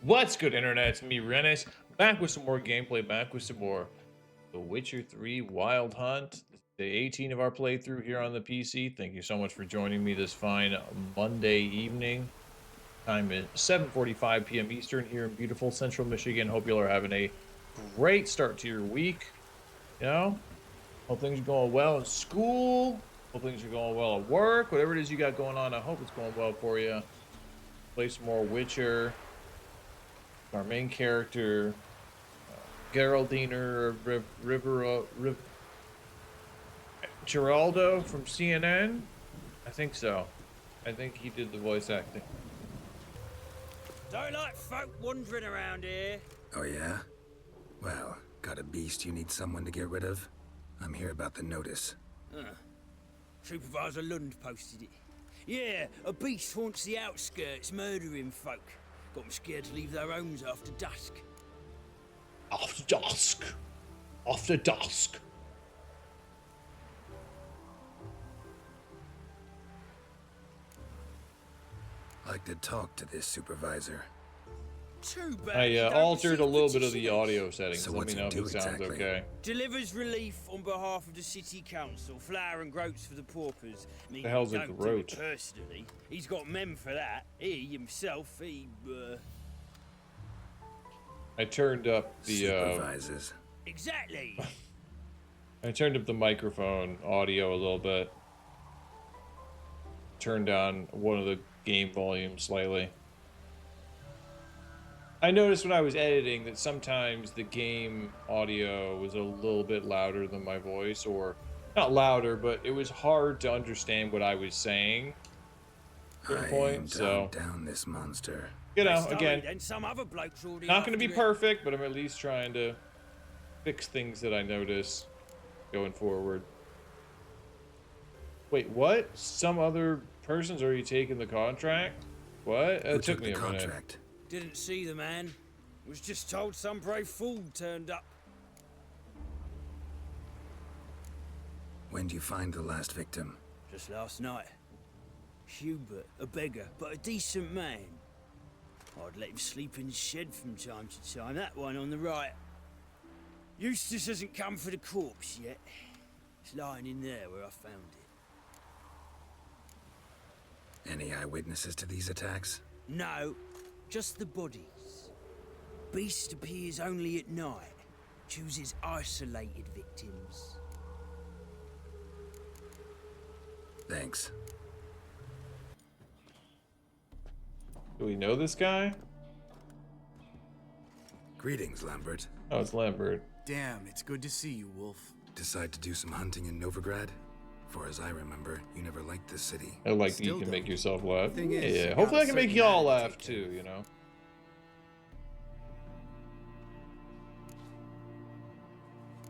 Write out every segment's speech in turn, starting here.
What's good, internet? It's me, Rennis, back with some more gameplay, back with some more The Witcher 3 Wild Hunt. This is day 18 of our playthrough here on the PC. Thank you so much for joining me this fine Monday evening. Time is 7:45 p.m. Eastern here in beautiful Central Michigan. Hope you all are having a great start to your week. You know, hope things are going well in school. Hope things are going well at work. Whatever it is you got going on, I hope it's going well for you. Play some more Witcher. Our main character, Geraldine Rivera Geraldo from CNN. I think so. I think he did the voice acting. Don't like folk wandering around here. Oh yeah? Well, got a beast you need someone to get rid of? I'm here about the notice. Supervisor Lund posted it. Yeah, a beast haunts the outskirts, murdering folk. Got them scared to leave their homes after dusk. After dusk. After dusk. Like to talk to this supervisor. Too bad. I he don't altered a receive little bit of the petitions. audio settings. So Let what's me it know if do it sounds exactly? okay. Delivers relief on behalf of the city council, flour and groats for the paupers. I mean, The hell's he a don't groat? do it personally. He's got men for that. He himself, I turned up the Supervises. exactly. I turned up the microphone audio a little bit. Turned down one of the game volumes slightly. I noticed when I was editing that sometimes the game audio was a little bit louder than my voice, or not louder, but it was hard to understand what I was saying at a certain I aim point. to So, hunt down this monster. you know, Best again, then some other bloke's already not going to be after it. perfect, but I'm at least trying to fix things that I notice going forward. Wait, what? Some other person's already taken the contract? What? Who It took me the a minute. contract? Didn't see the man. Was just told some brave fool turned up. When do you find the last victim? Just last night. Hubert, a beggar, but a decent man. I'd let him sleep in the shed from time to time. That one on the right. Eustace hasn't come for the corpse yet. It's lying in there where I found it. Any eyewitnesses to these attacks? No, just the bodies. Beast appears only at night. Chooses isolated victims. Thanks. Do we know this guy? Greetings, Lambert. Oh, it's Lambert. Damn, it's good to see you, Wolf. Decide to do some hunting in Novigrad? For as I remember, you never liked this city. I like that you Still can make don't. yourself laugh. Thing is, Yeah, you hopefully got I can a make certain y'all man to laugh take care too, of. you know?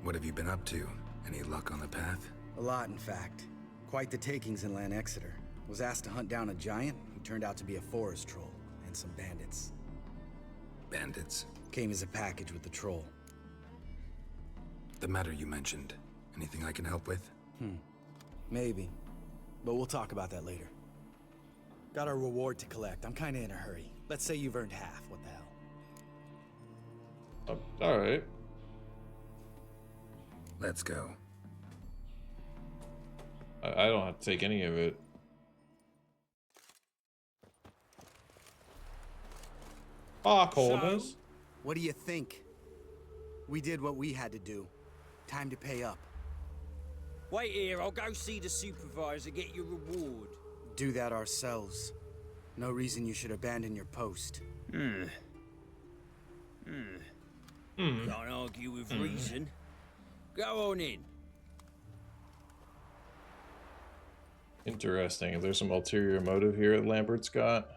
What have you been up to? Any luck on the path? A lot, in fact. Quite the takings in Lan Exeter. Was asked to hunt down a giant who turned out to be a forest troll, and some bandits. Bandits? Came as a package with the troll. The matter you mentioned. Anything I can help with? Maybe. But we'll talk about that later. Got a reward to collect. I'm kinda in a hurry. Let's say you've earned half. What the hell? Alright. Let's go. I don't have to take any of it. Ah, coldness. What do you think? We did what we had to do. Time to pay up. Wait here, I'll go see the supervisor, get your reward. Do that ourselves. No reason you should abandon your post. Can't argue with reason. Go on in. Interesting. Is there some ulterior motive here that Lambert's got?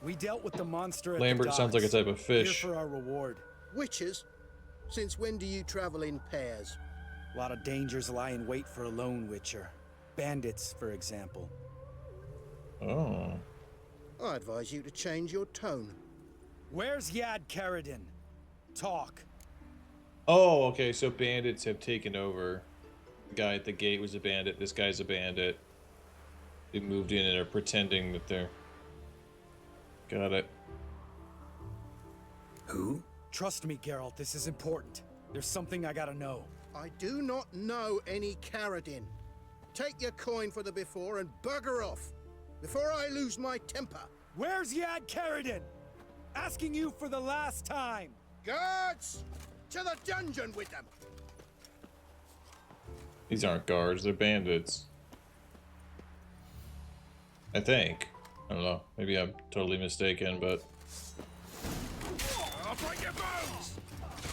We dealt with the monster at Lambert the sounds like a docks. type of fish. Here for our reward. Witches? Since when do you travel in pairs? A lot of dangers lie in wait for a lone witcher. Bandits, for example. Oh. I advise you to change your tone. Where's Yad Karadin? Talk. Oh, okay, so bandits have taken over. The guy at the gate was a bandit, this guy's a bandit. They moved in and are pretending that they're... Got it. Who? Trust me, Geralt, this is important. There's something I gotta know. I do not know any Caradin. Take your coin for the before and bugger off, before I lose my temper. Where's Yad Caradin? Asking you for the last time. Guards! To the dungeon with them! These aren't guards, they're bandits. I think. I don't know. Maybe I'm totally mistaken, but... I'll break your bones!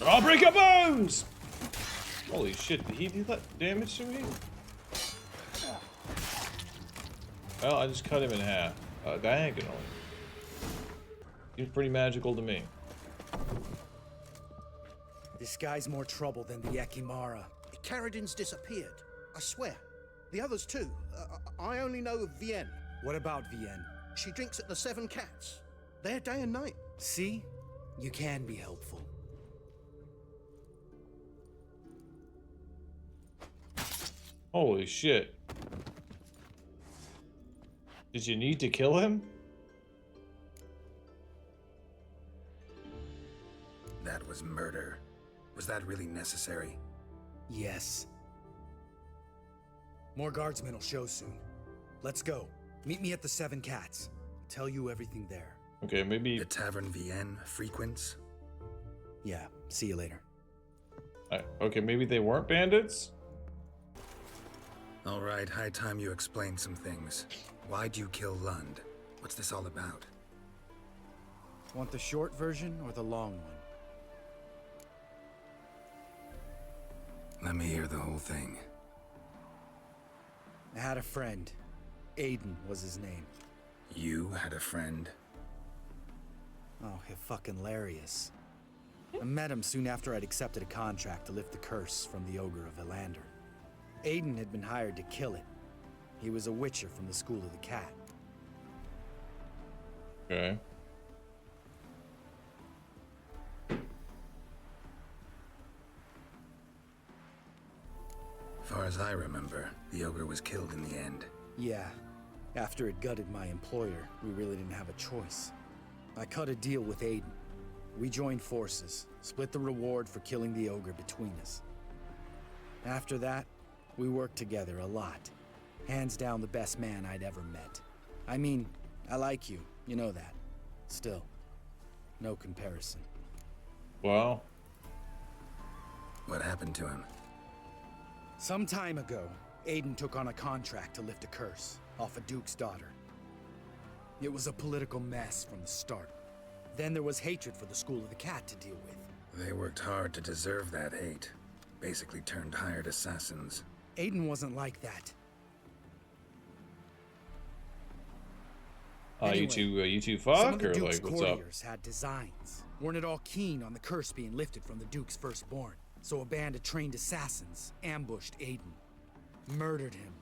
I'll break your bones! Holy shit, did he do that damage to me? Well, I just cut him in half. Diagonally. Seems pretty magical to me. This guy's more trouble than the Ekimara. Caradin's disappeared. I swear. The others too. I only know of Vienne. What about Vienne? She drinks at the Seven Cats. There day and night. See? You can be helpful. Holy shit. Did you need to kill him? That was murder. Was that really necessary? Yes. More guardsmen will show soon. Let's go. Meet me at the Seven Cats. I'll tell you everything there. Okay, maybe... The Tavern Vienne frequents? Yeah, see you later. Okay, maybe they weren't bandits? Alright, high time you explain some things. Why'd you kill Lund? What's this all about? Want the short version or the long one? Let me hear the whole thing. I had a friend. Aiden was his name. You had a friend? Oh, fucking hilarious. I met him soon after I'd accepted a contract to lift the curse from the Ogre of Elander. Aiden had been hired to kill it. He was a witcher from the School of the Cat. Okay. Far as I remember, the ogre was killed in the end. Yeah. After it gutted my employer, we really didn't have a choice. I cut a deal with Aiden. We joined forces, split the reward for killing the ogre between us. After that, we worked together a lot. Hands down the best man I'd ever met. I mean, I like you, you know that. Still, no comparison. Well, What happened to him? Some time ago, Aiden took on a contract to lift a curse off a duke's daughter. It was a political mess from the start. Then there was hatred for the School of the Cat to deal with. They worked hard to deserve that hate. Basically turned hired assassins. Aiden wasn't like that. you two fuck, some of the or Duke's like, what's up? courtiers had designs. Weren't at all keen on the curse being lifted from the Duke's firstborn. So a band of trained assassins ambushed Aiden. Murdered him.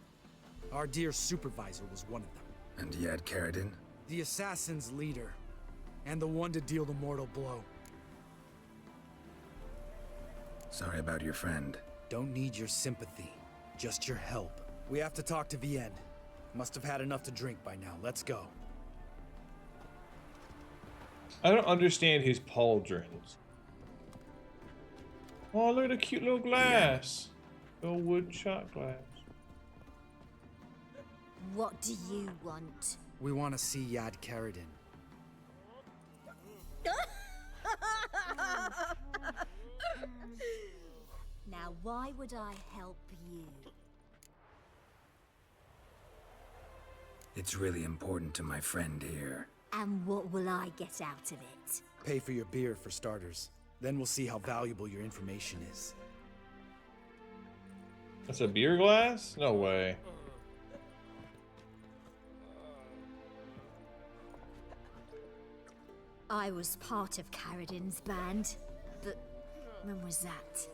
Our dear supervisor was one of them. And Yad Caradin? The assassin's leader. And the one to deal the mortal blow. Sorry about your friend. Don't need your sympathy. Just your help. We have to talk to Vienne. Must have had enough to drink by now. Let's go. I don't understand his pauldrons. Oh, look at the cute little glass. Little wood shot glass. What do you want? We want to see Yad Caradin. Now, why would I help you? It's really important to my friend here. And what will I get out of it? Pay for your beer for starters. Then we'll see how valuable your information is. That's a beer glass? No way. I was part of Caradin's band, but when was that?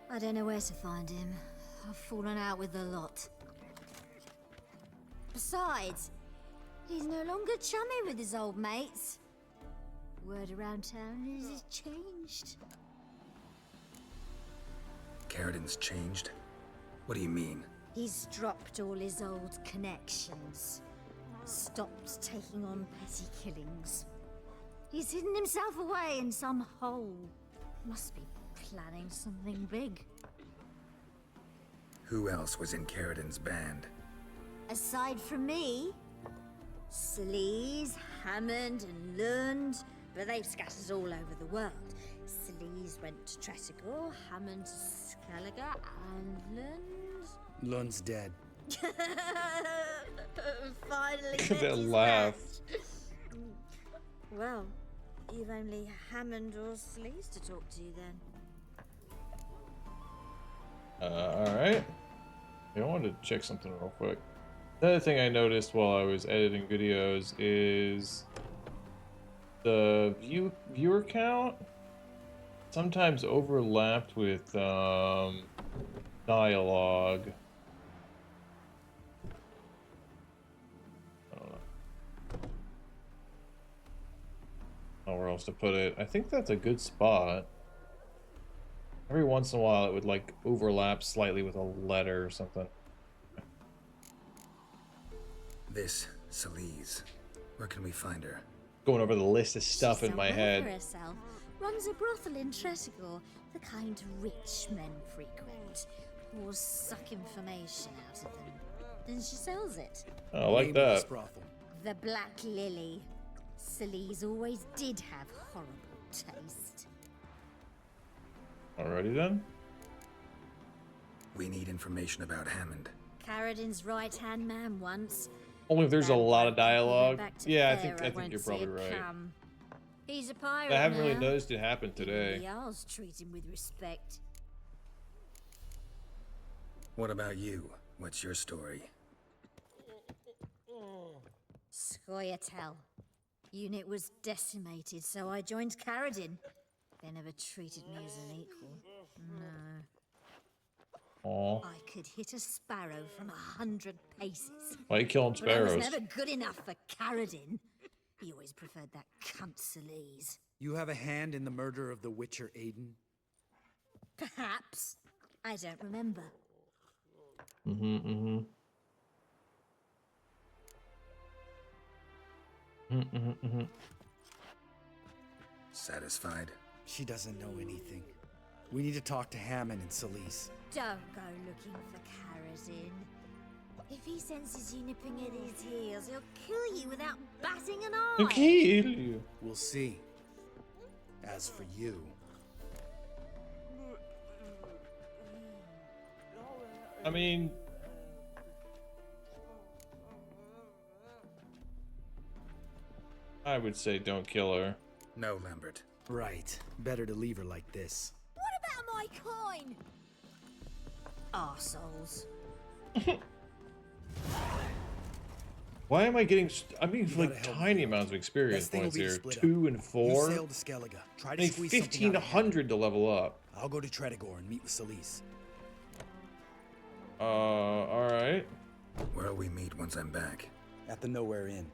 I don't know where to find him. I've fallen out with a lot. Besides, he's no longer chummy with his old mates. Word around town is he's changed. Caradin's changed? What do you mean? He's dropped all his old connections. stopped taking on petty killings. He's hidden himself away in some hole. Must be planning something big. Who else was in Caridin's band? Aside from me, Sleaze, Hammond, and Lund, but they've scattered all over the world. Sleaze went to Tretigor, Hammond to Skellige, and Lund. Lund's dead. Finally, That met his laugh. match. Well, you've only Hammond or Sleaze to talk to then. Alright. I wanted to check something real quick. Another thing I noticed while I was editing videos is the viewer count sometimes overlapped with dialogue. I don't know where else to put it. I think that's a good spot. Every once in a while it would like overlap slightly with a letter or something. This Sleaze. Where can we find her? Going over the list of stuff She's in my done well head. for herself. Runs a brothel in Tretigor, the kind rich men frequent. Whores suck information out of them. Then she sells it. Oh, I like Name of this that. brothel. The Black Lily. Sleaze always did have horrible taste. Alrighty then. We need information about Hammond. Caridin's right-hand man once. Only if there's a Bad lot of bloke, he went dialogue. back to Yeah, I Fair, think won't you're see probably it right. come. He's a pirate I haven't really now. noticed it happen Even today. The Jarls treat him with respect. What about you? What's your story? Scoia'tael. Unit was decimated, so I joined Caridin. They never treated me as an equal. No. Aw. I could hit a sparrow from 100 paces. Why are you killing But I was sparrows? never good enough for Caridin. He always preferred that cunt Sleaze. You have a hand in the murder of the Witcher Aiden? Perhaps. I don't remember. Satisfied? She doesn't know anything. We need to talk to Hammond and Sleaze. Don't go looking for Caridin. If he senses you nipping at his heels, he'll kill you without batting an eye. Kill you. We'll see. As for you, I mean, I would say don't kill her. No, Lambert. right. Better to leave her like this. What about my coin? Arseholes. Why am I getting? I'm getting You like gotta help tiny me. amounts of experience Best thing will points be to here. split up. 2 and You 4. sail to Skellige. Try I to need squeeze something out of Hammond. 1,500 to level up. I'll go to Tretigor and meet with Sleaze. All right. Where'll we meet once I'm back? At the Nowhere Inn.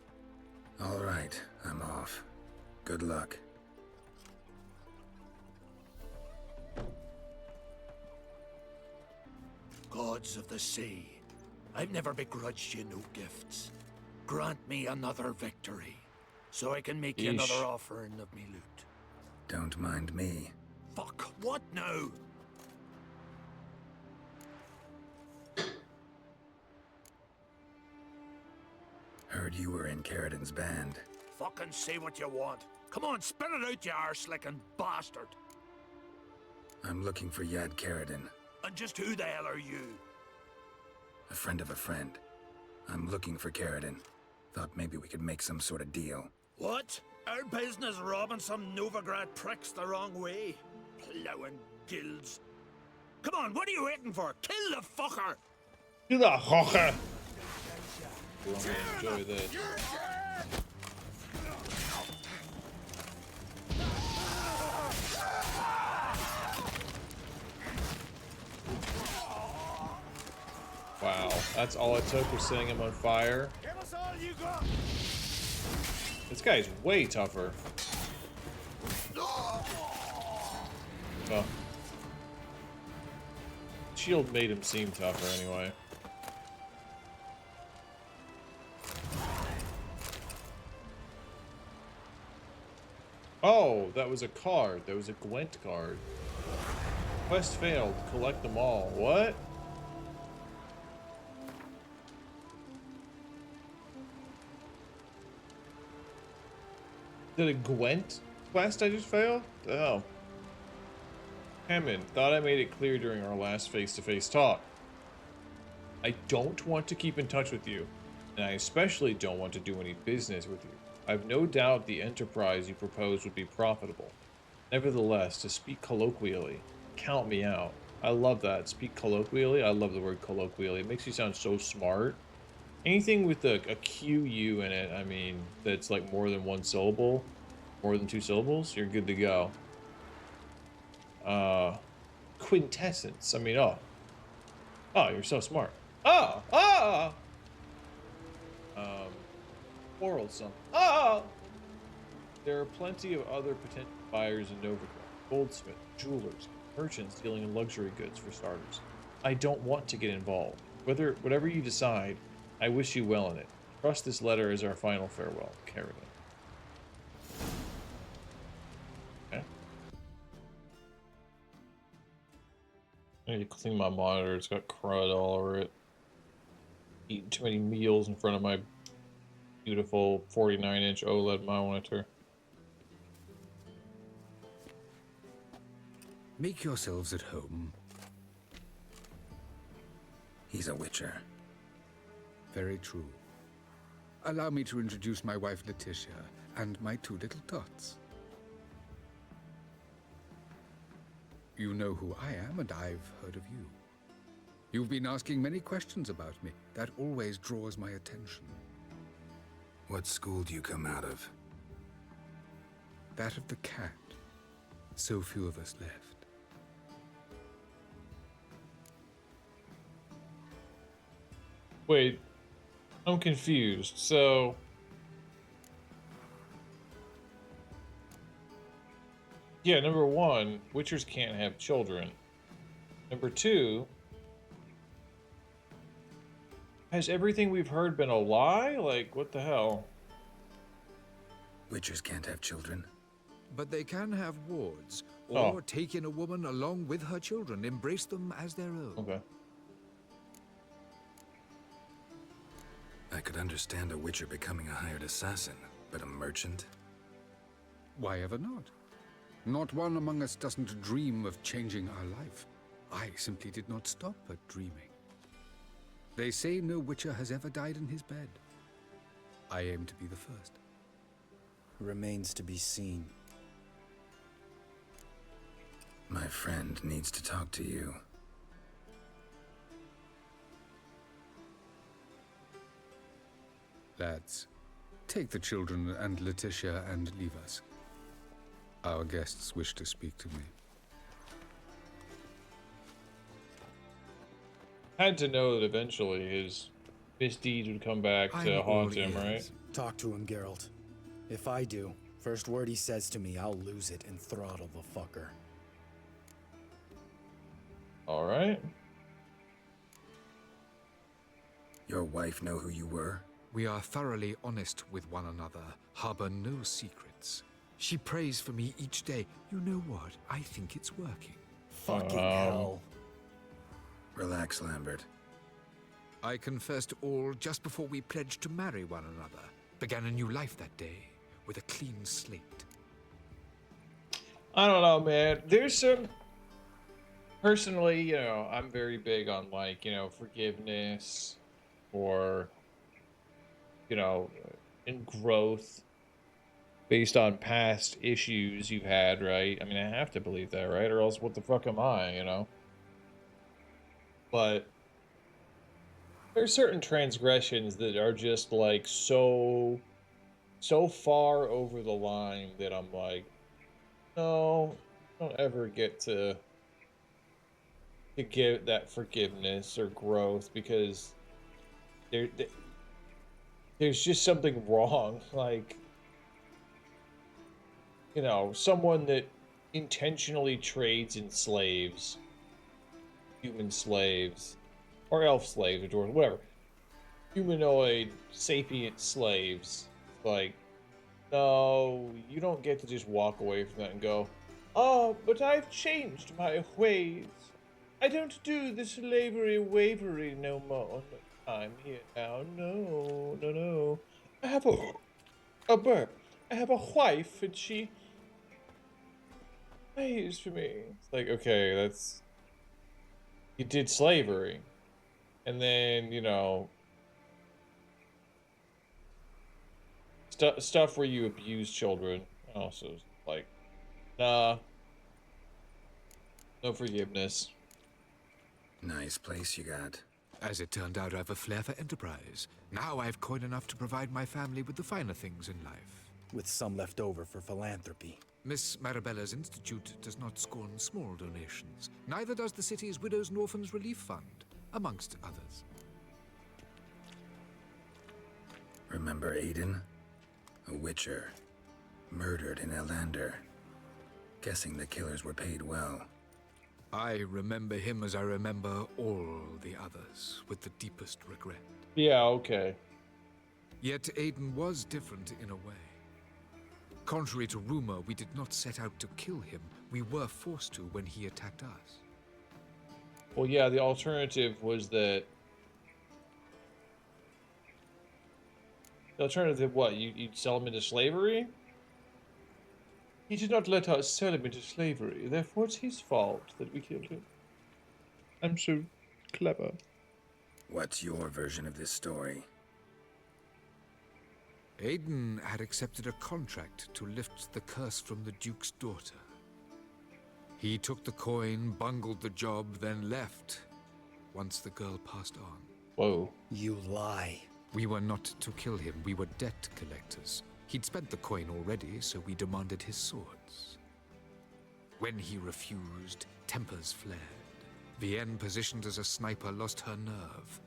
All right, I'm off. Good luck. Gods of the sea, I've never begrudged you no gifts. Grant me another victory, so I can make you Yeesh. another offering of me loot. Don't mind me. Fuck, what now? Heard you were in Caridin's band. Fucking say what you want. Come on, spit it out, you arse-licking bastard. I'm looking for Yad Caridin, And just who the hell are you? a friend of a friend. I'm looking for Caridin. Thought maybe we could make some sort of deal. What? Our business robbing some Novigrad pricks the wrong way? Plowing guilds. Come on, what are you waiting for? Kill the fucker! Do the hocker. I'm gonna enjoy this. Wow, that's all it took was setting him on fire. Give us all you got! This guy's way tougher. Oh. Shield made him seem tougher anyway. Oh, that was a card. That was a Gwent card. Quest failed. Collect them all. What? Did a Gwent quest I just failed? The hell? Hammond, thought I made it clear during our last face-to-face talk. I don't want to keep in touch with you, and I especially don't want to do any business with you. I've no doubt the enterprise you propose would be profitable. Nevertheless, to speak colloquially, count me out. I love that. Speak colloquially. I love the word colloquially. It makes you sound so smart. Anything with a QU in it, I mean, that's like more than one syllable, more than two syllables, you're good to go. Quintessence. I mean, oh, you're so smart. Quarrelsome. There are plenty of other potential buyers in Novigrad. Goldsmith, jewelers, merchants dealing in luxury goods for starters. I don't want to get involved. Whatever you decide, I wish you well in it. Trust this letter as our final farewell, Kerrigan. Okay. I need to clean my monitor. It's got crud all over it. Eating too many meals in front of my beautiful 49-inch OLED monitor. Make yourselves at home. He's a witcher. Very true. Allow me to introduce my wife Letitia and my two little tots. You know who I am, and I've heard of you. You've been asking many questions about me. That always draws my attention. What school do you come out of? That of the cat. So few of us left. Wait, I'm confused. So, yeah, number one, Witchers can't have children. Number two, has everything we've heard been a lie? Like, what the hell? Witchers can't have children. But they can have wards, or take in a woman along with her children, embrace them as their own. Okay. I could understand a witcher becoming a hired assassin, but a merchant? Why ever not? Not one among us doesn't dream of changing our life. I simply did not stop at dreaming. They say no witcher has ever died in his bed. I aim to be the first. Remains to be seen. My friend needs to talk to you. Lads, take the children and Letitia and leave us. Our guests wish to speak to me. Had to know that eventually his misdeeds would come back to haunt him, right? Talk to him, Geralt. If I do, first word he says to me, I'll lose it and throttle the fucker. Alright. Your wife know who you were? We are thoroughly honest with one another, harbor no secrets. She prays for me each day. You know what? I think it's working. Fucking hell. Relax, Lambert. I confessed all just before we pledged to marry one another. Began a new life that day, with a clean slate. I don't know, man. There's some... Personally, you know, I'm very big on, like, you know, forgiveness or, you know, and growth based on past issues you've had, right? I mean, I have to believe that, right? Or else what the fuck am I, you know? But there's certain transgressions that are just, like, so far over the line that I'm like, no, don't ever get to give that forgiveness or growth, because there's just something wrong. Like, you know, someone that intentionally trades in slaves, human slaves, or elf slaves, or dwarves, whatever, humanoid sapient slaves, like, No, you don't get to just walk away from that and go, "Oh, but I've changed my ways. I don't do the slavery wavery no more. I'm here now." No, no, no. I have a burp. I have a wife, and she pays for me. It's like, okay, that's, you did slavery, and then, you know, stuff where you abuse children. Also, like, nah, no forgiveness. Nice place you got. As it turned out, I've a flair for enterprise. Now I've coin enough to provide my family with the finer things in life. With some left over for philanthropy. Miss Marabella's institute does not scorn small donations. Neither does the city's Widows and Orphans Relief Fund, amongst others. Remember Aiden? A witcher. Murdered in Elander. Guessing the killers were paid well. I remember him as I remember all the others, with the deepest regret. Yeah, okay. Yet Aiden was different in a way. Contrary to rumor, we did not set out to kill him. We were forced to when he attacked us. Well, yeah, the alternative was that... The alternative, what? You'd sell him into slavery? He did not let us sell him into slavery. Therefore, it's his fault that we killed him. I'm so clever. What's your version of this story? Aiden had accepted a contract to lift the curse from the Duke's daughter. He took the coin, bungled the job, then left once the girl passed on. Whoa. You lie. We were not to kill him, we were debt collectors. He'd spent the coin already, so we demanded his swords. When he refused, tempers flared. Vienne, positioned as a sniper, lost her nerve.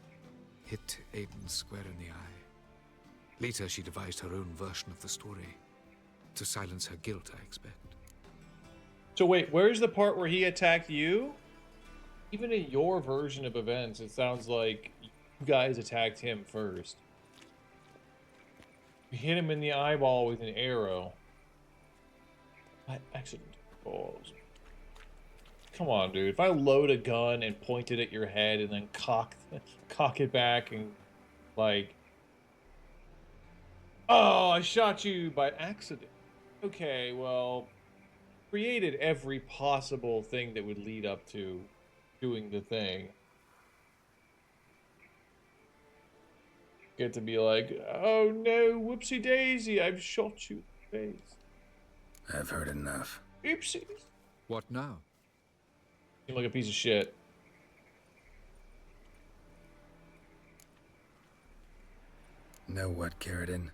Hit Aiden square in the eye. Later, she devised her own version of the story. To silence her guilt, I expect. So wait, where's the part where he attacked you? Even in your version of events, it sounds like you guys attacked him first. You hit him in the eyeball with an arrow. By accident. Balls. Come on, dude. If I load a gun and point it at your head and then cock it back and, like... Oh, I shot you by accident. Okay, well... Created every possible thing that would lead up to doing the thing. Get to be like, oh no, whoopsie daisy, I've shot you in the face. I've heard enough. Oopsies. What now? Seem like a piece of shit. Know what, Carradine?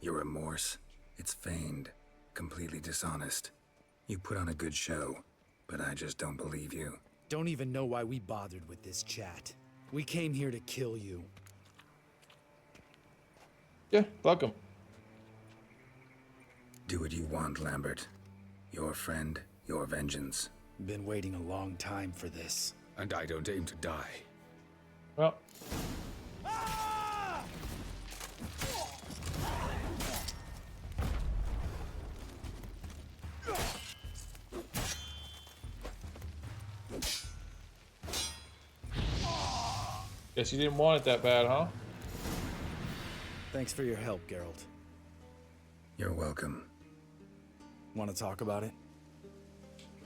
Your remorse? It's feigned. Completely dishonest. You put on a good show, but I just don't believe you. Don't even know why we bothered with this chat. We came here to kill you. Yeah, fuck him. Do what you want, Lambert. Your friend, your vengeance. Been waiting a long time for this. And I don't aim to die. Well. Guess you didn't want it that bad, huh? Thanks for your help, Geralt. You're welcome. Want to talk about it?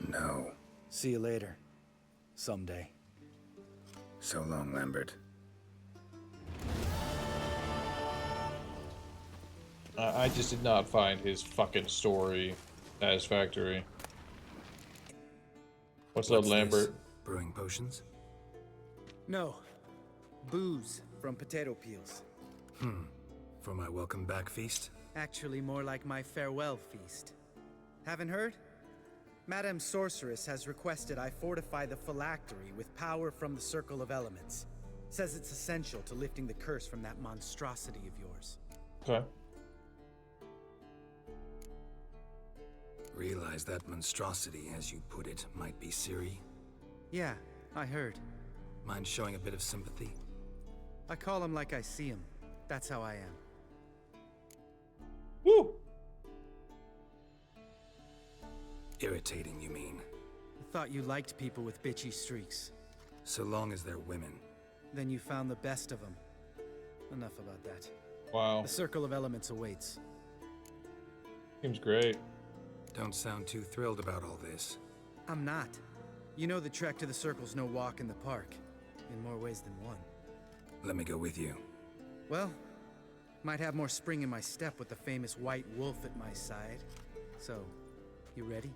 No. See you later. Someday. So long, Lambert. I just did not find his fucking story satisfactory. What's up, Lambert? This? Brewing potions? No. Booze from potato peels. For my welcome back feast? Actually, more like my farewell feast. Haven't heard? Madame Sorceress has requested I fortify the phylactery with power from the Circle of Elements. Says it's essential to lifting the curse from that monstrosity of yours. Okay. Realize that monstrosity, as you put it, might be Ciri? Yeah, I heard. Mind showing a bit of sympathy? I call him like I see him. That's how I am. Woo! Irritating, you mean? I thought you liked people with bitchy streaks. So long as they're women. Then you found the best of them. Enough about that. Wow. The Circle of Elements awaits. Seems great. Don't sound too thrilled about all this. I'm not. You know the trek to the Circle's no walk in the park. In more ways than one. Let me go with you. Well, might have more spring in my step with the famous White Wolf at my side. So, you ready?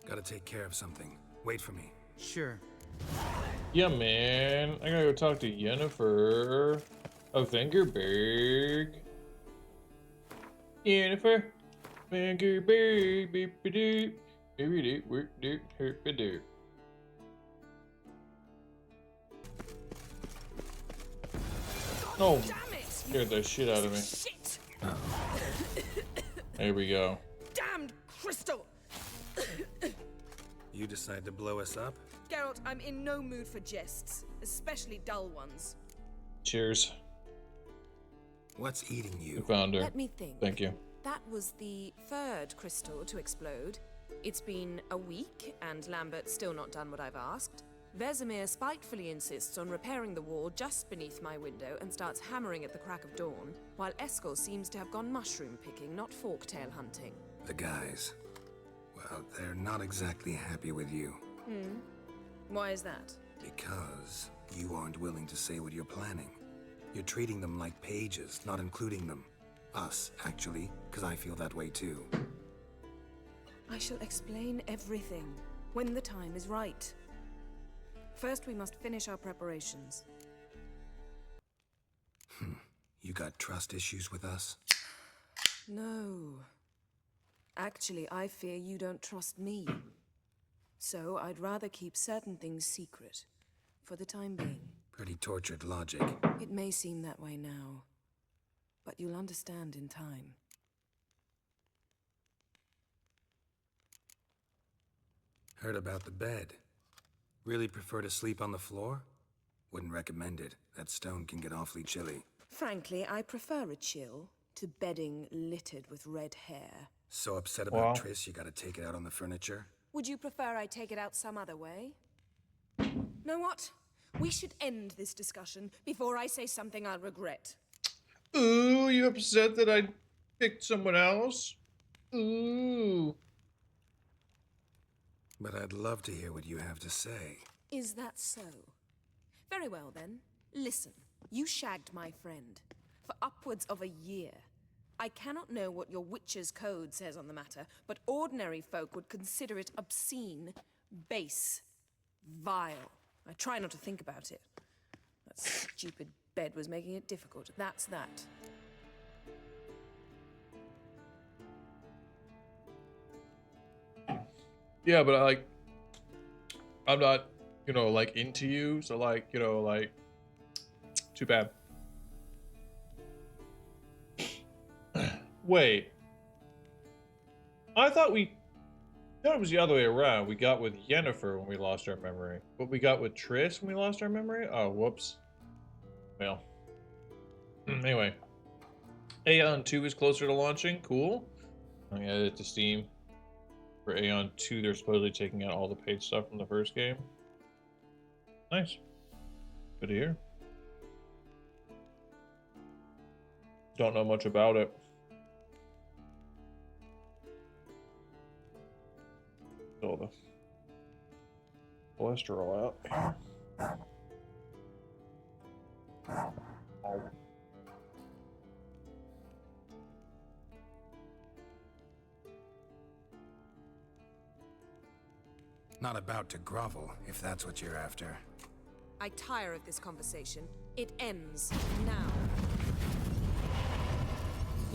Gotta take care of something. Wait for me. Sure. Yeah, man. I gotta go talk to Yennefer of Vengerberg. Yennefer. Vengerberg. Beep-a-doop. Beep-a-doop. Work-doop. Herp-a-doop. Oh, scared the shit out of me. Shit! There we go. Damned crystal! You decide to blow us up? Geralt, I'm in no mood for jests, especially dull ones. Cheers. What's eating We you? found her. Let me think. Thank you. That was the third crystal to explode. It's been a week, and Lambert's still not done what I've asked. Vesemir spitefully insists on repairing the wall just beneath my window and starts hammering at the crack of dawn, while Eskel seems to have gone mushroom picking, not forktail hunting. The guys. Well, they're not exactly happy with you. Why is that? Because you aren't willing to say what you're planning. You're treating them like pages, not including them. Us, actually, because I feel that way too. I shall explain everything when the time is right. First, we must finish our preparations. You got trust issues with us? No. Actually, I fear you don't trust me. So I'd rather keep certain things secret, for the time being. Pretty tortured logic. It may seem that way now, but you'll understand in time. Heard about the bed. Really prefer to sleep on the floor? Wouldn't recommend it. That stone can get awfully chilly. Frankly, I prefer a chill to bedding littered with red hair. So upset about Wow. Triss, you gotta take it out on the furniture? Would you prefer I take it out some other way? Know what? We should end this discussion before I say something I'll regret. Ooh, you upset that I picked someone else? Ooh. But I'd love to hear what you have to say. Is that so? Very well then. Listen, you shagged my friend for upwards of a year. I cannot know what your Witcher's Code says on the matter, but ordinary folk would consider it obscene, base, vile. I try not to think about it. That stupid bed was making it difficult. That's that. Yeah, but I'm not, like into you, so too bad. Wait. I thought it was the other way around. We got with Yennefer when we lost our memory. But we got with Triss when we lost our memory? Oh, whoops. Well. Anyway. Aeon 2 is closer to launching. Cool. I'm gonna add it to Steam. For Aeon 2, they're supposedly taking out all the paid stuff from the first game. Nice. Good to hear. Don't know much about it. All the cholesterol out here. Not about to grovel, if that's what you're after. I tire of this conversation. It ends now.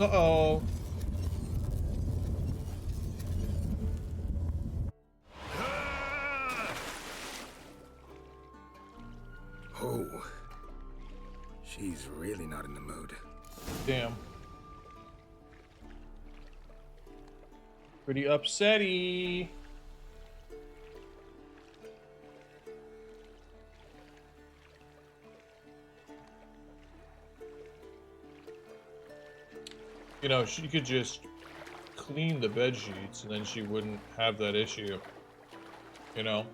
Uh-oh. She's really not in the mood. Damn. Pretty upsetty. You know, she could just clean the bed sheets and then she wouldn't have that issue. You know?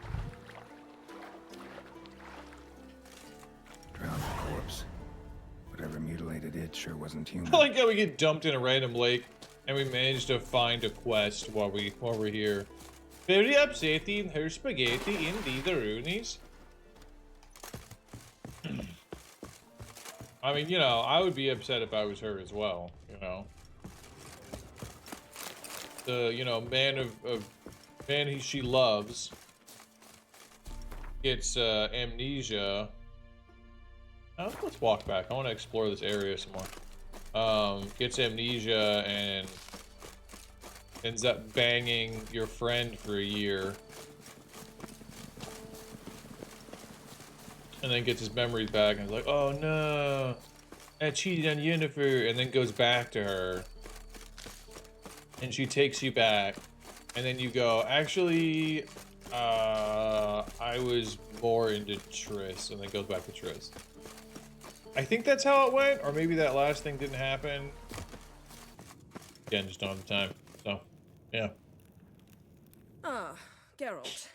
Drowned corpse. Whatever mutilated it sure wasn't human. I like how we get dumped in a random lake and we managed to find a quest while we're here. Very upsetting, her spaghetti in the Roonies. I mean, you know, I would be upset if I was her as well, you know. The, you know, man she loves gets amnesia. Let's walk back. I want to explore this area some more. Gets amnesia and ends up banging your friend for a year. And then gets his memories back and is like, oh no, I cheated on Yennefer, and then goes back to her. And she takes you back. And then you go, actually, I was more into Triss, and then goes back to Triss. I think that's how it went, or maybe that last thing didn't happen. Again, just don't have the time. So, yeah. Ah, Geralt.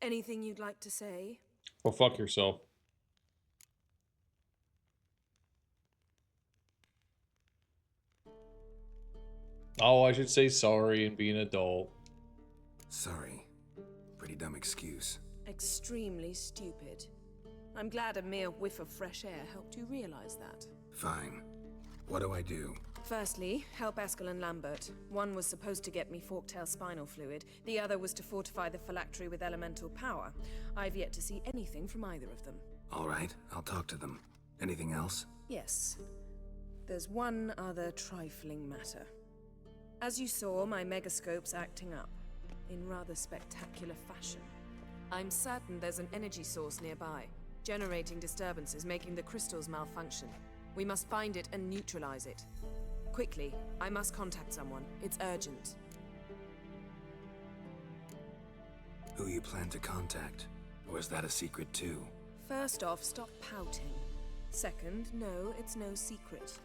Anything you'd like to say? Well, fuck yourself. Oh, I should say sorry and be an adult. Sorry. Pretty dumb excuse. Extremely stupid. I'm glad a mere whiff of fresh air helped you realize that. Fine. What do I do? Firstly, help Eskel and Lambert. One was supposed to get me forktail spinal fluid, the other was to fortify the phylactery with elemental power. I've yet to see anything from either of them. All right, I'll talk to them. Anything else? Yes. There's one other trifling matter. As you saw, my megascope's acting up, in rather spectacular fashion. I'm certain there's an energy source nearby, generating disturbances, making the crystals malfunction. We must find it and neutralize it. Quickly, I must contact someone. It's urgent. Who you plan to contact? Or is that a secret too? First off, stop pouting. Second, no, it's no secret.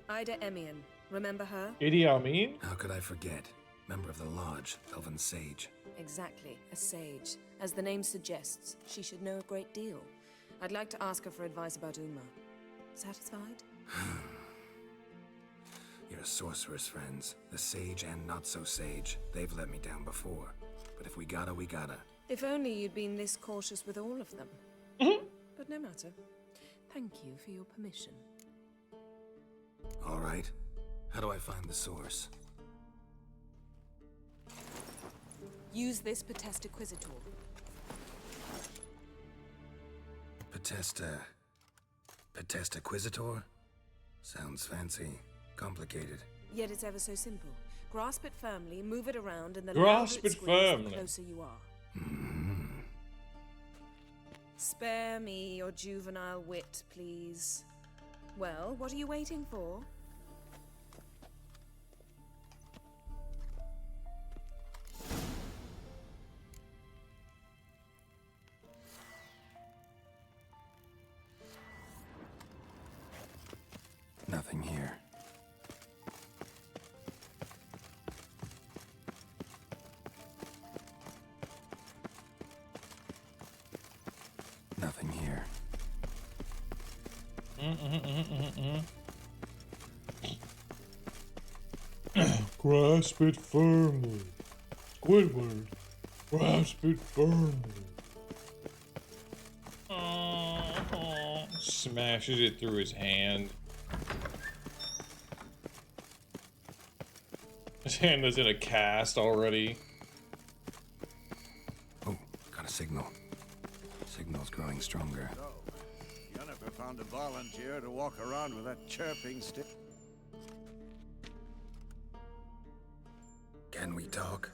Ida Emian. Remember her? Idi Amin? How could I forget? Member of the Lodge, Elven Sage. Exactly, a sage. As the name suggests, she should know a great deal. I'd like to ask her for advice about Uma. Satisfied? Your sorceress friends, the Sage and Not-So-Sage, they've let me down before. But if we gotta, we gotta. If only you'd been this cautious with all of them. But no matter. Thank you for your permission. All right. How do I find the source? Use this Potestaquisitor. Potestaquisitor? Sounds fancy. Complicated. Yet it's ever so simple. Grasp it firmly, move it around, and the Grasp louder it it squeals, firmly. the closer you are. Spare me your juvenile wit, please. Well, what are you waiting for? Nothing here. Nothing here. Grasp it firmly. Squidward, grasp it firmly. Smashes it through his hand. His hand is in a cast already. Oh, got a signal. Signal's growing stronger. So, Yennefer found a volunteer to walk around with that chirping stick. Can we talk?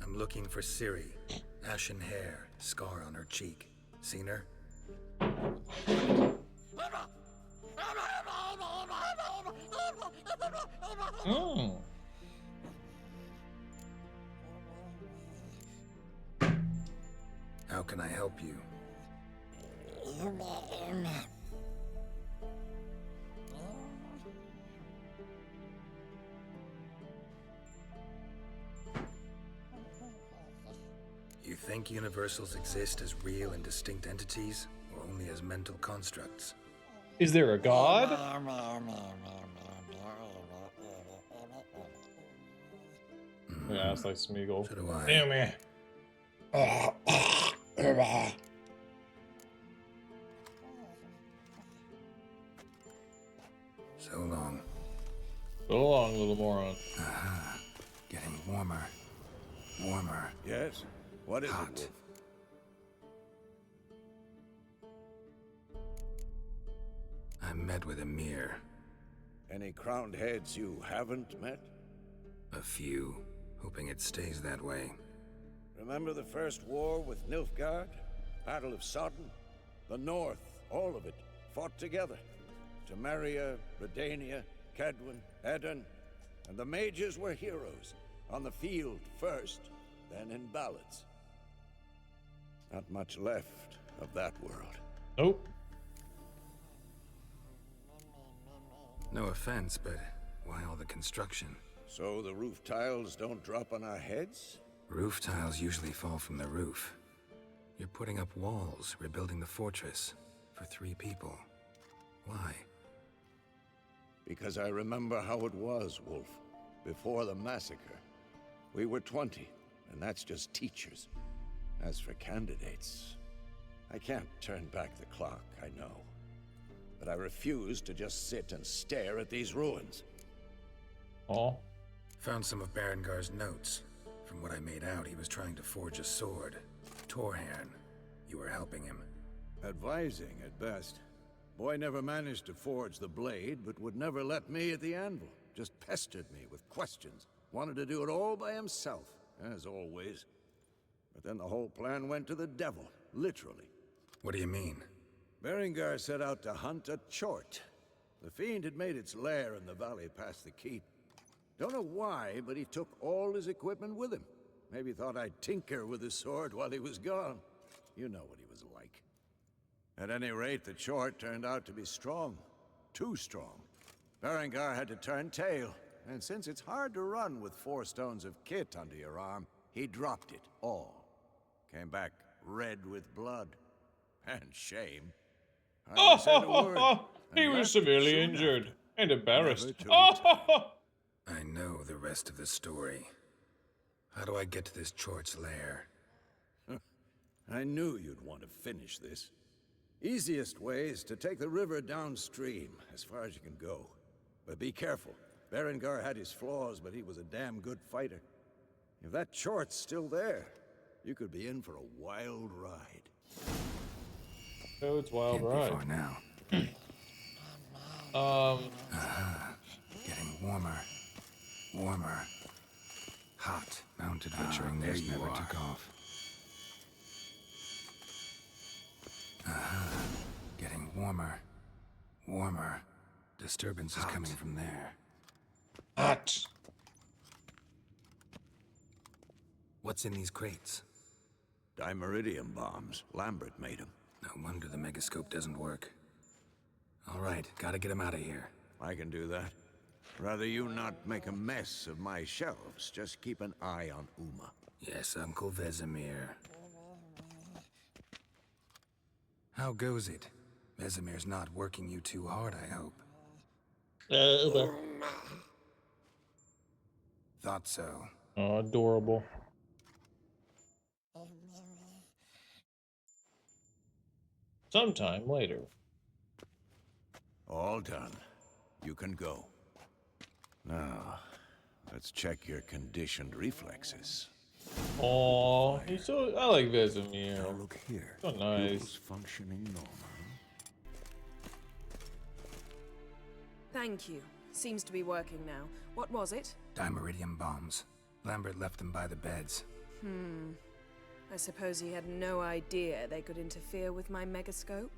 I'm looking for Ciri. Ashen hair, scar on her cheek. Seen her? Hmm. How can I help you? You think universals exist as real and distinct entities, or only as mental constructs? Is there a god? Yeah, it's like Smeagol. So do I. Damn it. So long. So long, little moron. Getting warmer. Warmer. Yes? What is Hot. it, Wolf? I met with Emir. Any crowned heads you haven't met? A few. Hoping it stays that way. Remember the first war with Nilfgaard? Battle of Sodden? The North, all of it, fought together. Temeria, Redania, Cadwyn, Edirn, and the mages were heroes. On the field first, then in ballads. Not much left of that world. Nope. No offense, but why all the construction? So the roof tiles don't drop on our heads? Roof tiles usually fall from the roof. You're putting up walls, rebuilding the fortress. For 3 people. Why? Because I remember how it was, Wolf. Before the massacre. We were 20, and that's just teachers. As for candidates, I can't turn back the clock, I know. But I refuse to just sit and stare at these ruins. Oh. Found some of Berengar's notes. From what I made out, he was trying to forge a sword. Torhairn. You were helping him. Advising, at best. Boy never managed to forge the blade, but would never let me at the anvil. Just pestered me with questions. Wanted to do it all by himself, as always. But then the whole plan went to the devil, literally. What do you mean? Berengar set out to hunt a chort. The fiend had made its lair in the valley past the keep. Don't know why, but he took all his equipment with him. Maybe thought I'd tinker with his sword while he was gone. You know what he was like. At any rate, the chort turned out to be strong. Too strong. Berengar had to turn tail, and since it's hard to run with 4 stones of kit under your arm, he dropped it all. Came back red with blood. And shame. Hardly said a word, He and was left severely soon injured after. and embarrassed. Never to return. I know the rest of the story. How do I get to this Chort's lair? I knew you'd want to finish this. Easiest way is to take the river downstream, as far as you can go. But be careful. Berengar had his flaws, but he was a damn good fighter. If that Chort's still there, you could be in for a wild ride. Oh, it's wild Can't be ride. far now. Getting warmer. Warmer. Hot. Mounted butchering there this you never are. took off. Getting warmer. Warmer. Disturbance is coming from there. Hot. What's in these crates? Dimeridium bombs. Lambert made them. No wonder the megascope doesn't work. All right, gotta get him out of here. I can do that. Rather you not make a mess of my shelves. Just keep an eye on Uma. Yes, Uncle Vesemir. How goes it? Vesemir's not working you too hard, I hope. Thought so. Oh, adorable. Sometime later. All done. You can go. Now, let's check your conditioned reflexes. Oh, he's so. I like Vesemir. Now look here. So nice. Pupils functioning normal. Thank you. Seems to be working now. What was it? Dimeridium bombs. Lambert left them by the beds. I suppose he had no idea they could interfere with my megascope?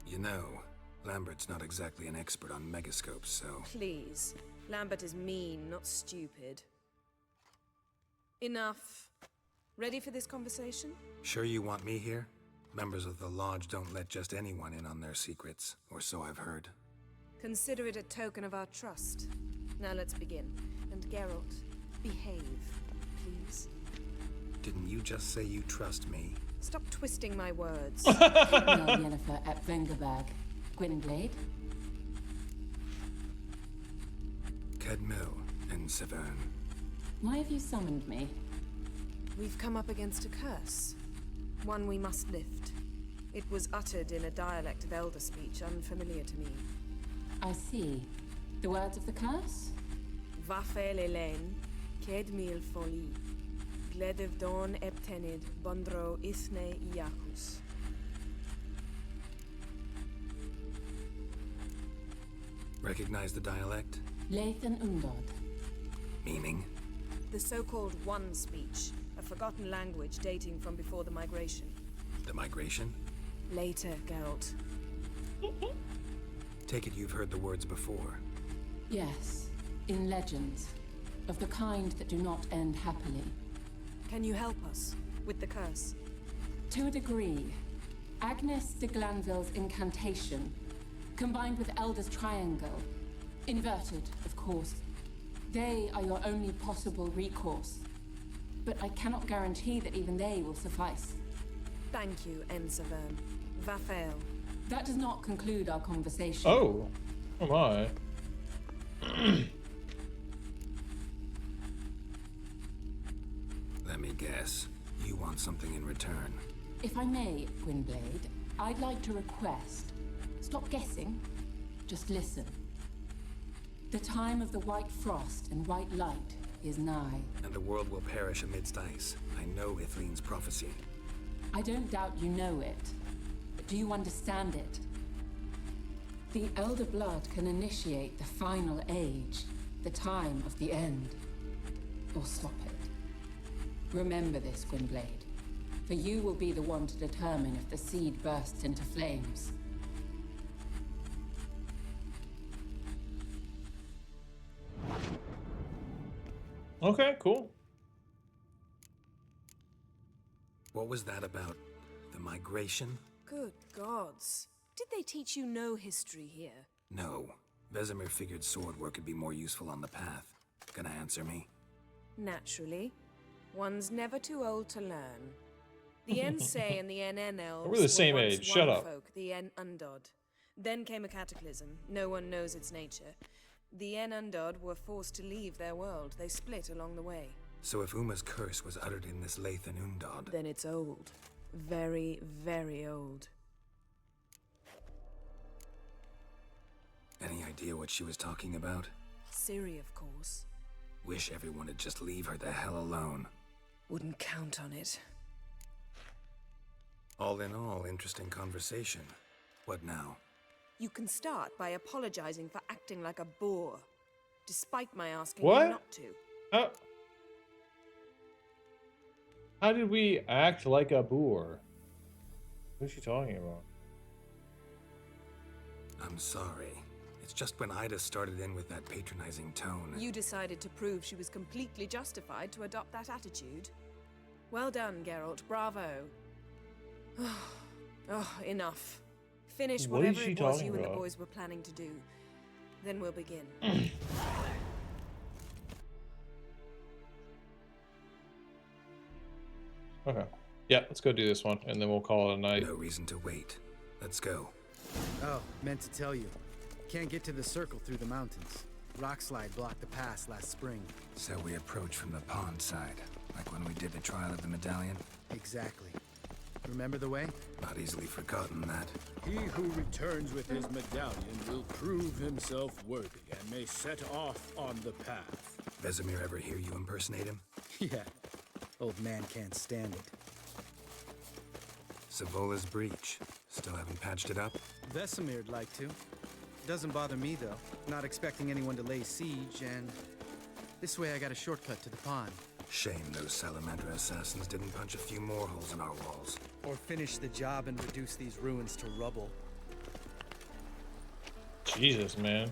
You know, Lambert's not exactly an expert on megascopes, so... Please. Lambert is mean, not stupid. Enough. Ready for this conversation? Sure you want me here? Members of the Lodge don't let just anyone in on their secrets, or so I've heard. Consider it a token of our trust. Now let's begin. And Geralt, behave, please. Didn't you just say you trust me? Stop twisting my words. No, Yennefer at Vengerberg. Gwynblade? Kedmil and Severn. Why have you summoned me? We've come up against a curse. One we must lift. It was uttered in a dialect of Elder speech unfamiliar to me. I see. The words of the curse? Vafel Elen, Kedmil Foli, Gledev Don Eptenid, Bondro Ithne Iakus. Recognize the dialect? Lathan Undod. Meaning? The so-called One speech, a forgotten language dating from before the migration. The migration? Later, Geralt. Take it you've heard the words before. Yes, in legends. Of the kind that do not end happily. Can you help us with the curse? To a degree. Agnes de Glanville's incantation, combined with Elder's triangle, inverted, of course. They are your only possible recourse. But I cannot guarantee that even they will suffice. Thank you, Ensevern. Vafel. That does not conclude our conversation. Oh, oh my. Let me guess. You want something in return. If I may, Gwynblade, I'd like to request. Stop guessing. Just listen. The time of the white frost and white light is nigh. And the world will perish amidst ice. I know Ithleen's prophecy. I don't doubt you know it. But do you understand it? The Elder Blood can initiate the final age, the time of the end. Or stop it. Remember this, Gwynblade. For you will be the one to determine if the seed bursts into flames. Okay, cool. What was that about? The migration? Good gods. Did they teach you no history here? No. Vesemir figured sword work could be more useful on the path. Gonna answer me? Naturally. One's never too old to learn. The Ensei and the NN elves We're the same were once age. Shut one up. folk, the En Undod. Then came a cataclysm. No one knows its nature. The En Undod were forced to leave their world. They split along the way. So if Uma's curse was uttered in this Lathan Undod... Then it's old. Very, very old. Any idea what she was talking about? Ciri, of course. Wish everyone would just leave her the hell alone. Wouldn't count on it. All in all, interesting conversation. What now? You can start by apologizing for acting like a boor, despite my asking What? you not to. How did we act like a boor? What is she talking about? I'm sorry. It's just when Ida started in with that patronizing tone. You decided to prove she was completely justified to adopt that attitude. Well done, Geralt. Bravo. Oh, enough. Finish What is whatever she it was talking you and the about? boys were planning to do. Then we'll begin. Okay. Yeah, let's go do this one, and then we'll call it a night. No reason to wait. Let's go. Oh, meant to tell you. Can't get to the circle through the mountains. Rockslide blocked the pass last spring. So we approach from the pond side, like when we did the trial of the medallion? Exactly. Remember the way? Not easily forgotten that. He who returns with his medallion will prove himself worthy and may set off on the path. Vesemir ever hear you impersonate him? Yeah. Old man can't stand it. Savola's breach. Still haven't patched it up? Vesemir'd like to. Doesn't bother me, though. Not expecting anyone to lay siege, and This way I got a shortcut to the pond. Shame those Salamander assassins didn't punch a few more holes in our walls. Or finish the job and reduce these ruins to rubble. Jesus, man.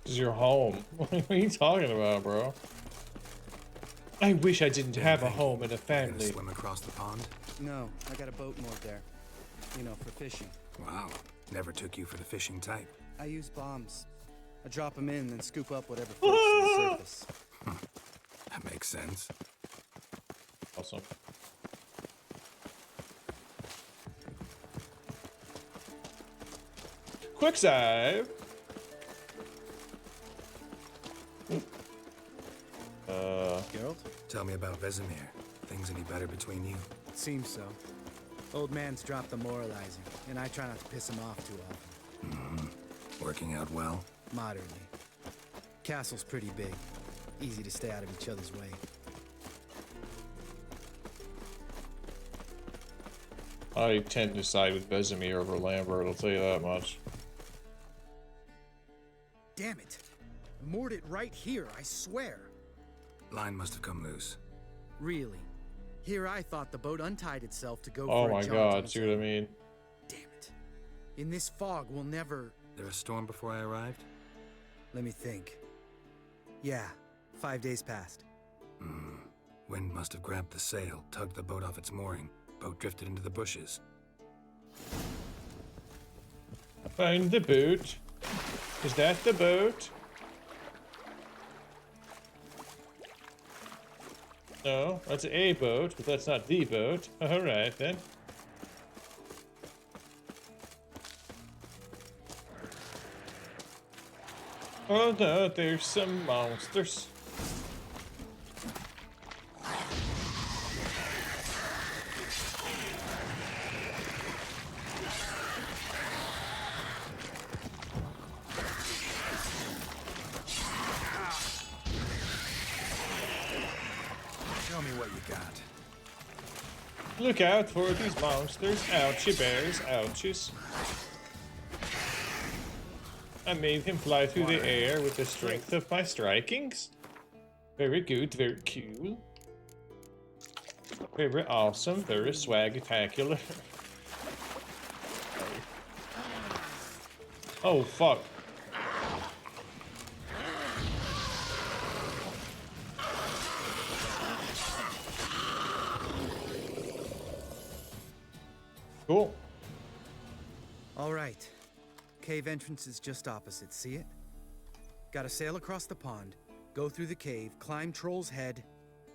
This is your home. What are you talking about, bro? I wish I didn't have a home and a You gonna family. swim across the pond? No, I got a boat moored there. You know, for fishing. Wow. Never took you for the fishing type. I use bombs. I drop them in, then scoop up whatever floats to the surface. That makes sense. Awesome. Quick save. Geralt? Tell me about Vesemir. Things any better between you? Seems so. Old man's dropped the moralizing, and I try not to piss him off too often. Working out well? Moderately. Castle's pretty big. Easy to stay out of each other's way. I tend to side with Vesemir over Lambert, I'll tell you that much. Damn it! I moored it right here, I swear. Line must have come loose. Really? Here I thought the boat untied itself to go Oh for a my jaunt god, on see its what I own. mean? Damn it. In this fog, we'll never... There a storm before I arrived? Let me think. Yeah, 5 days passed. Wind must have grabbed the sail, tugged the boat off its mooring. Boat drifted into the bushes. Find the boat. Is that the boat? No, that's a boat, but that's not the boat. Alright then. Oh no, there's some monsters. Show me what you got. Look out for these monsters. Ouchie bears, ouchies. I made him fly through the air with the strength of my strikings. Very good, very cool. Very awesome, very swagitacular. Oh, fuck. Cool. All right. Cave entrance is just opposite, see it? Gotta sail across the pond, go through the cave, climb Troll's Head,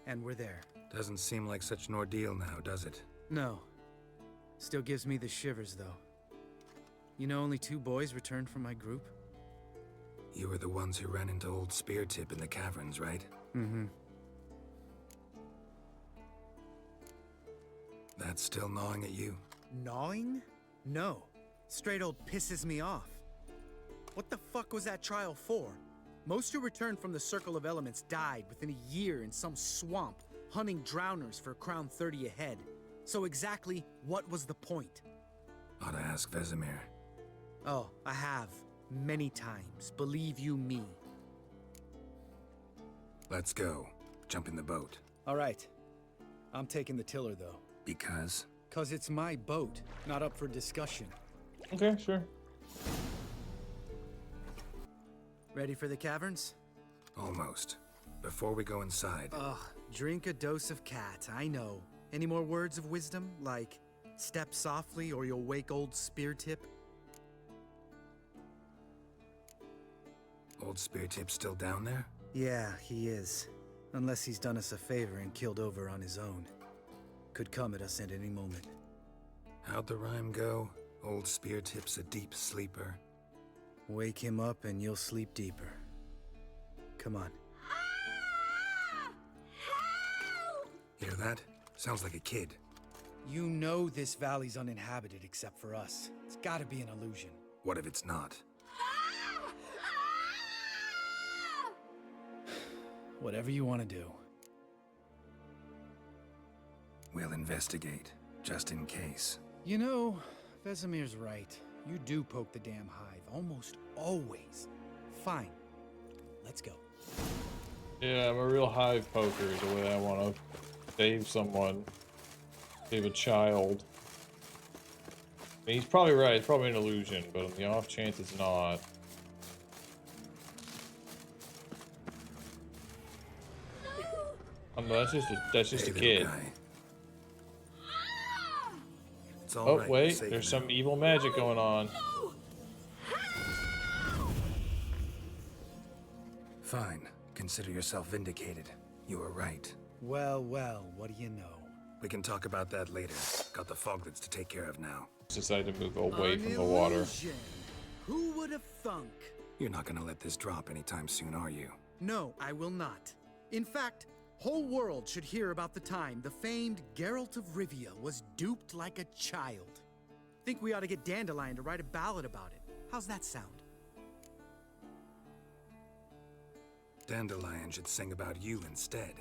and we're there. Doesn't seem like such an ordeal now, does it? No. Still gives me the shivers, though. You know only 2 boys returned from my group? You were the ones who ran into old Speartip in the caverns, right? Mm-hmm. That's still gnawing at you? Gnawing? No. Straight old pisses me off. What the fuck was that trial for? Most who returned from the Circle of Elements died within a year in some swamp, hunting drowners for Crown 30 a head. So exactly what was the point? Ought to ask Vesemir. Oh, I have. Many times. Believe you me. Let's go. Jump in the boat. All right. I'm taking the tiller, though. Because? 'Cause it's my boat, not up for discussion. Okay, sure. Ready for the caverns? Almost. Before we go inside, Ugh, drink a dose of cat, I know. Any more words of wisdom, like step softly or you'll wake old Speartip? old Speartip's still down there? Yeah, he is. Unless he's done us a favor and killed over on his own. Could come at us at any moment. How'd the rhyme go? Old Speartip's a deep sleeper. Wake him up and you'll sleep deeper. Come on. Hear that? Sounds like a kid. You know this valley's uninhabited except for us. It's gotta be an illusion. What if it's not? Whatever you want to do. We'll investigate, just in case. You know, Vesemir's right. You do poke the damn hive, almost always. Fine. Let's go. Yeah, I'm a real hive poker is the way I want to save someone. Save a child. I mean, he's probably right. It's probably an illusion, but on the off chance it's not. That's just a kid. Oh wait, there's some evil magic going on. Fine. Consider yourself vindicated. You were right. Well, well, what do you know? We can talk about that later. Got the foglets to take care of now. Decided to move away from the water. Illusion. Who would have thunk? You're not gonna let this drop anytime soon, are you? No, I will not. In fact, whole world should hear about the time the famed Geralt of Rivia was duped like a child. Think we ought to get Dandelion to write a ballad about it. How's that sound? Dandelion should sing about you instead.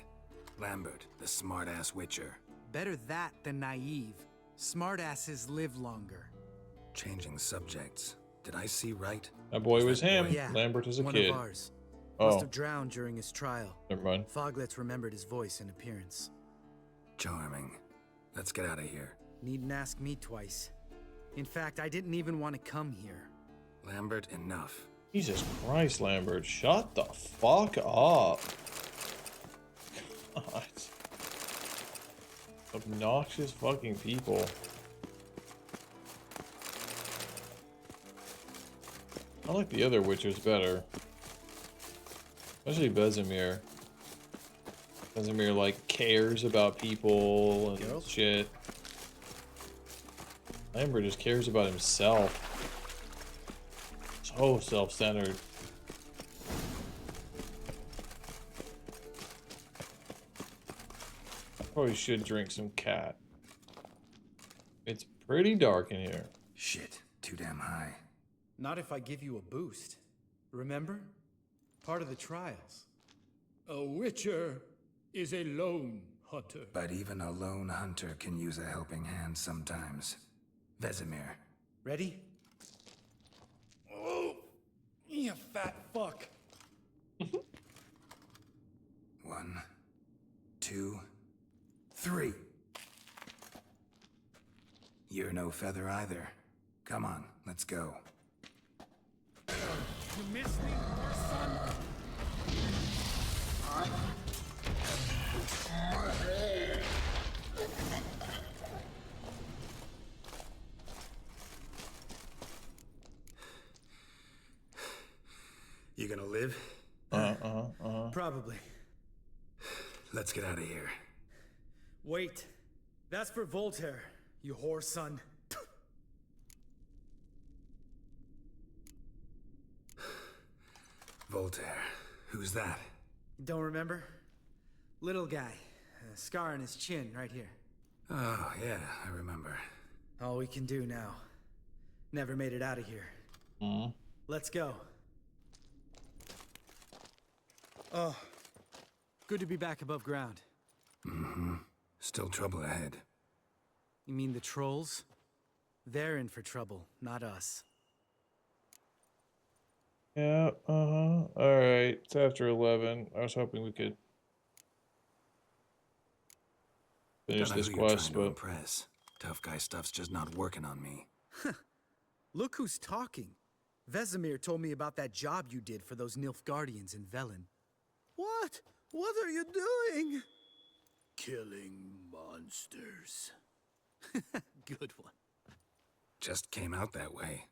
Lambert, the smart-ass witcher. Better that than naive. Smartasses live longer. Changing subjects. Did I see right? That boy was him. Yeah, Lambert was a one kid. of ours. Oh. Must have drowned during his trial. Never mind. Foglets remembered his voice and appearance. Charming. Let's get out of here. Needn't ask me twice. In fact, I didn't even want to come here. Lambert, enough. Jesus Christ, Lambert. Shut the fuck up. God. Obnoxious fucking people. I like the other witchers better. Especially Vesemir. Vesemir, like, cares about people and shit. Lambert just cares about himself. So self-centered. Probably should drink some cat. It's pretty dark in here. Shit, too damn high. Not if I give you a boost. Remember? Part of the trials. A witcher is a lone hunter. But even a lone hunter can use a helping hand sometimes. Vesemir. Ready? Oh, you fat fuck. 1, 2, 3. You're no feather either. Come on, let's go. You missed me, son. You gonna live? Probably. Let's get out of here. Wait. That's for Voltaire, you whore son. Voltaire. Who's that? Don't remember? Little guy. A scar on his chin right here. Oh, yeah, I remember. All we can do now. Never made it out of here. Let's go. Oh, good to be back above ground. Mm-hmm. Still trouble ahead. You mean the trolls? They're in for trouble, not us. Yeah, Alright, it's after 11. I was hoping we could finish Don't know this who you're quest, trying to but impress. Tough guy stuff's just not working on me. Look who's talking. Vesemir told me about that job you did for those Nilfgaardians in Velen. What? What are you doing? Killing monsters. Good one. Just came out that way.